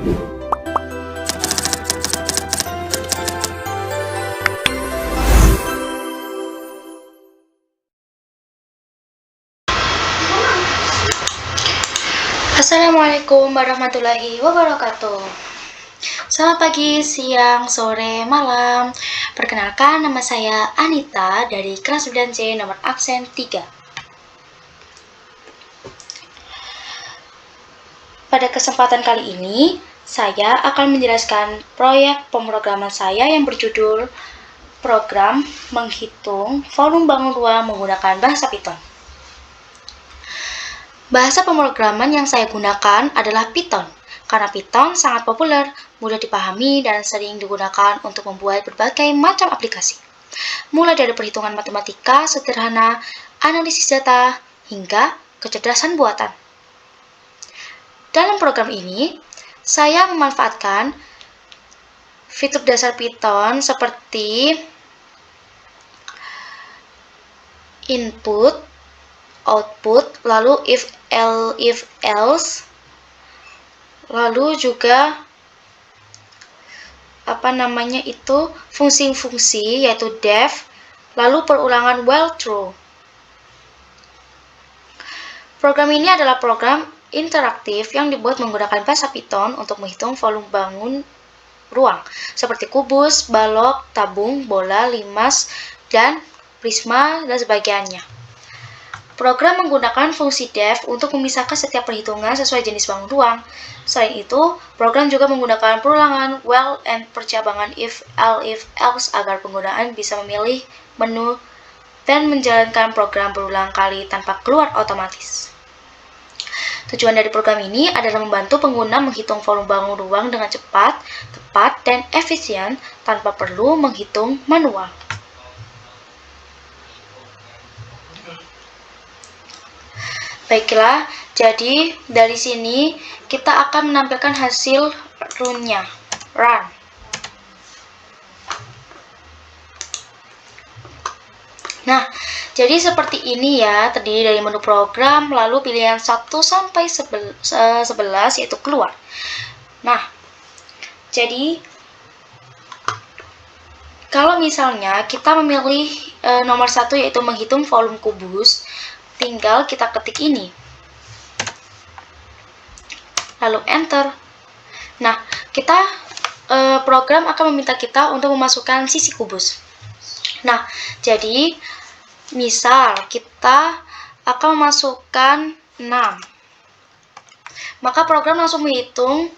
Assalamualaikum warahmatullahi wabarakatuh. Selamat pagi, siang, sore, malam. Perkenalkan, nama saya Anita dari kelas 9C nomor absen 3. Pada kesempatan kali ini, saya akan menjelaskan proyek pemrograman saya yang berjudul Program Menghitung Volume Bangun Ruang Menggunakan Bahasa Python. Bahasa pemrograman yang saya gunakan adalah Python, karena Python sangat populer, mudah dipahami, dan sering digunakan untuk membuat berbagai macam aplikasi. Mulai dari perhitungan matematika sederhana, analisis data, hingga kecerdasan buatan. Dalam program ini, saya memanfaatkan fitur dasar Python seperti input, output, lalu if else, lalu juga fungsi-fungsi yaitu def, lalu perulangan while true. Program ini adalah program interaktif yang dibuat menggunakan bahasa Python untuk menghitung volume bangun ruang seperti kubus, balok, tabung, bola, limas, dan prisma, dan sebagainya. Program menggunakan fungsi def untuk memisahkan setiap perhitungan sesuai jenis bangun ruang. Selain itu, program juga menggunakan perulangan while and percabangan if else agar penggunaan bisa memilih menu dan menjalankan program berulang kali tanpa keluar otomatis. Tujuan dari program ini adalah membantu pengguna menghitung volume bangun ruang dengan cepat, tepat, dan efisien tanpa perlu menghitung manual. Baiklah, jadi dari sini kita akan menampilkan hasil run-nya. Nah, jadi seperti ini ya, terdiri dari menu program, lalu pilihan 1 sampai 11 yaitu keluar. Nah, jadi kalau misalnya kita memilih nomor 1 yaitu menghitung volume kubus, tinggal kita ketik ini, lalu enter. Nah, program akan meminta kita untuk memasukkan sisi kubus. Nah, jadi misal kita akan memasukkan 6, maka program langsung menghitung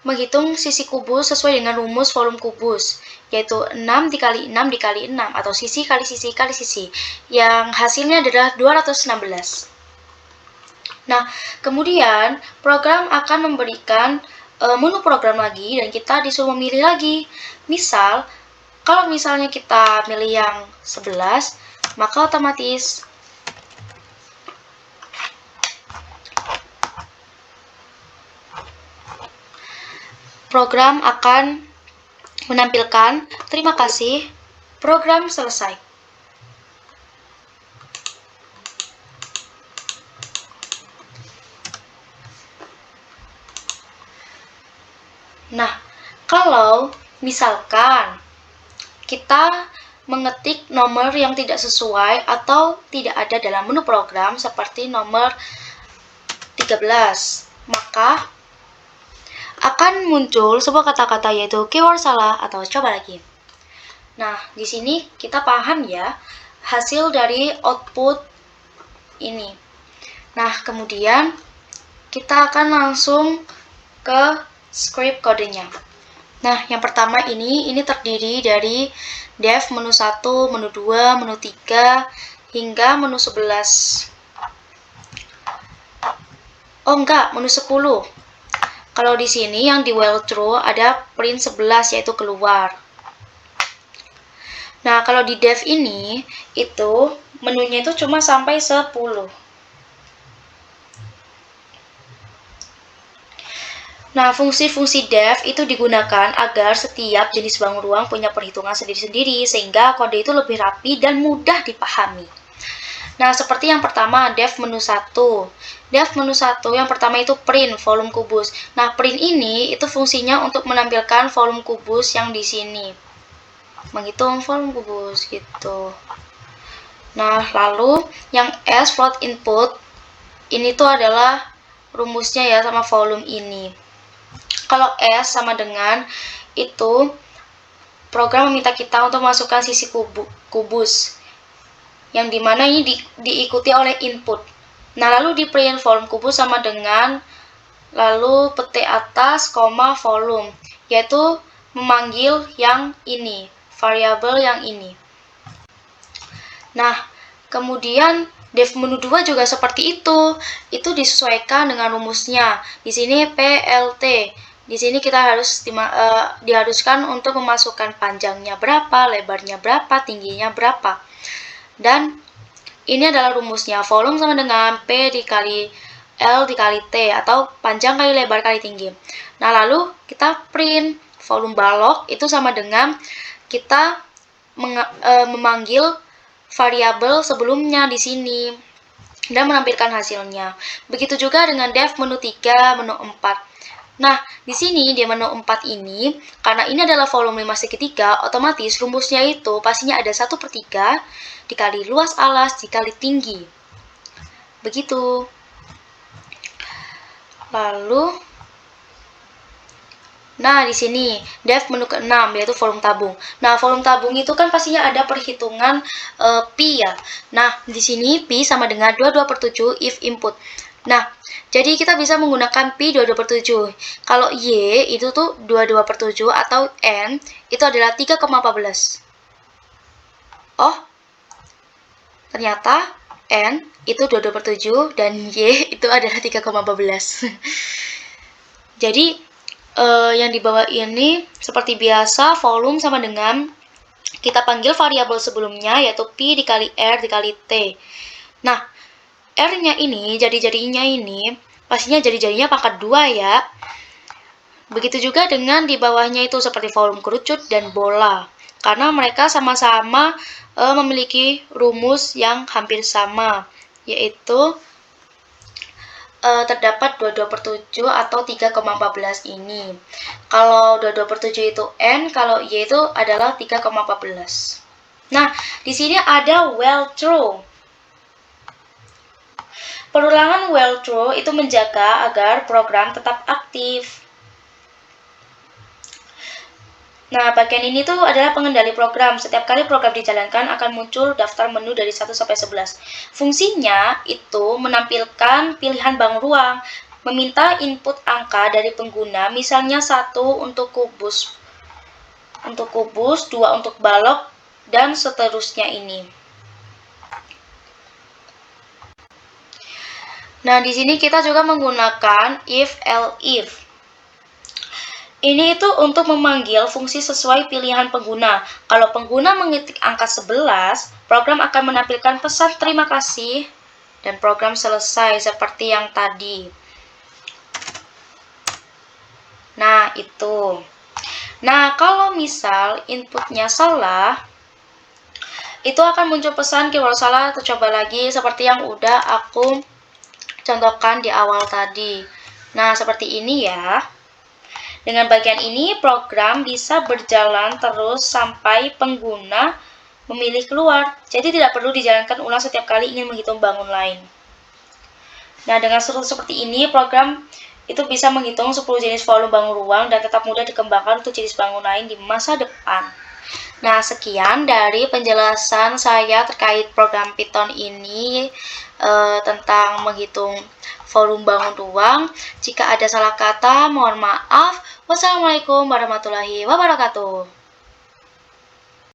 menghitung sisi kubus sesuai dengan rumus volume kubus, yaitu 6 dikali 6 dikali 6 atau sisi kali sisi kali sisi, yang hasilnya adalah 216. Nah, kemudian program akan memberikan menu program lagi dan kita disuruh memilih lagi. Misal, kalau misalnya kita milih yang 11, maka otomatis program akan menampilkan terima kasih, program selesai. Nah, kalau misalkan kita mengetik nomor yang tidak sesuai atau tidak ada dalam menu program seperti nomor 13, maka akan muncul sebuah kata-kata yaitu keyword salah atau coba lagi. Nah, di sini kita paham ya hasil dari output ini. Nah, kemudian kita akan langsung ke script kodenya. Nah, yang pertama ini terdiri dari def menu 1, menu 2, menu 3, hingga menu 11. Oh enggak, menu 10. Kalau di sini yang di while true ada print 11 yaitu keluar. Nah, kalau di def ini itu menunya itu cuma sampai 10. Nah, fungsi-fungsi def itu digunakan agar setiap jenis bangun ruang punya perhitungan sendiri-sendiri sehingga kode itu lebih rapi dan mudah dipahami. Nah, seperti yang pertama, dev menu 1. Dev menu 1 yang pertama itu print volume kubus. Nah, print ini itu fungsinya untuk menampilkan volume kubus yang di sini. Menghitung volume kubus gitu. Nah, lalu yang S float input ini tuh adalah rumusnya ya sama volume ini. Kalau S sama dengan itu program meminta kita untuk masukkan sisi kubus yang dimana ini diikuti oleh input. Nah, lalu di print volume kubus sama dengan lalu petik atas, koma, volume, yaitu memanggil yang ini, variabel yang ini. Nah, kemudian dev menu 2 juga seperti itu disesuaikan dengan rumusnya. Di sini PLT. Di sini kita diharuskan untuk memasukkan panjangnya berapa, lebarnya berapa, tingginya berapa. Dan ini adalah rumusnya, volume sama dengan P dikali L dikali T, atau panjang kali lebar kali tinggi. Nah, lalu kita print volume balok itu sama dengan kita memanggil variabel sebelumnya di sini dan menampilkan hasilnya. Begitu juga dengan dev menu 3, menu 4. Nah, di sini di menu 4 ini, karena ini adalah volume 5/3, otomatis rumusnya itu pastinya ada 1/3 dikali luas alas dikali tinggi. Begitu. Lalu, nah di sini dev menu ke-6 yaitu volume tabung. Nah, volume tabung itu kan pastinya ada perhitungan pi ya. Nah, di sini pi sama dengan 22/7 if input. Nah, jadi kita bisa menggunakan pi 22/7. Kalau y itu tuh 22/7 atau n itu adalah 3,14. Oh, ternyata n itu 22/7 dan y itu adalah 3,14. Jadi yang di bawah ini seperti biasa volume sama dengan kita panggil variabel sebelumnya yaitu pi dikali r dikali t. Nah, r-nya ini, jari-jarinya ini pastinya jari-jarinya pangkat 2 ya. Begitu juga dengan di bawahnya itu seperti volume kerucut dan bola. Karena mereka sama-sama memiliki rumus yang hampir sama, yaitu terdapat 22/7 atau 3,14 ini. Kalau 22/7 itu n, kalau y itu adalah 3,14. Nah, di sini ada while true. Perulangan while true itu menjaga agar program tetap aktif. Nah, bagian ini tuh adalah pengendali program. Setiap kali program dijalankan akan muncul daftar menu dari 1 sampai 11. Fungsinya itu menampilkan pilihan bangun ruang, meminta input angka dari pengguna, misalnya 1 untuk kubus, 2 untuk balok, dan seterusnya ini. Nah, di sini kita juga menggunakan if-elif. Ini itu untuk memanggil fungsi sesuai pilihan pengguna. Kalau pengguna mengetik angka 11, program akan menampilkan pesan terima kasih dan program selesai seperti yang tadi. Nah, itu. Nah, kalau misal inputnya salah, itu akan muncul pesan keyword salah atau coba lagi seperti yang udah aku contohkan di awal tadi. Nah, seperti ini ya. Dengan bagian ini, program bisa berjalan terus sampai pengguna memilih keluar. Jadi tidak perlu dijalankan ulang setiap kali ingin menghitung bangun lain. Nah, dengan struktur seperti ini, program itu bisa menghitung 10 jenis volume bangun ruang dan tetap mudah dikembangkan untuk jenis bangun lain di masa depan. Nah, sekian dari penjelasan saya terkait program Python ini tentang menghitung volume bangun ruang. Jika ada salah kata, mohon maaf. Wassalamualaikum warahmatullahi wabarakatuh.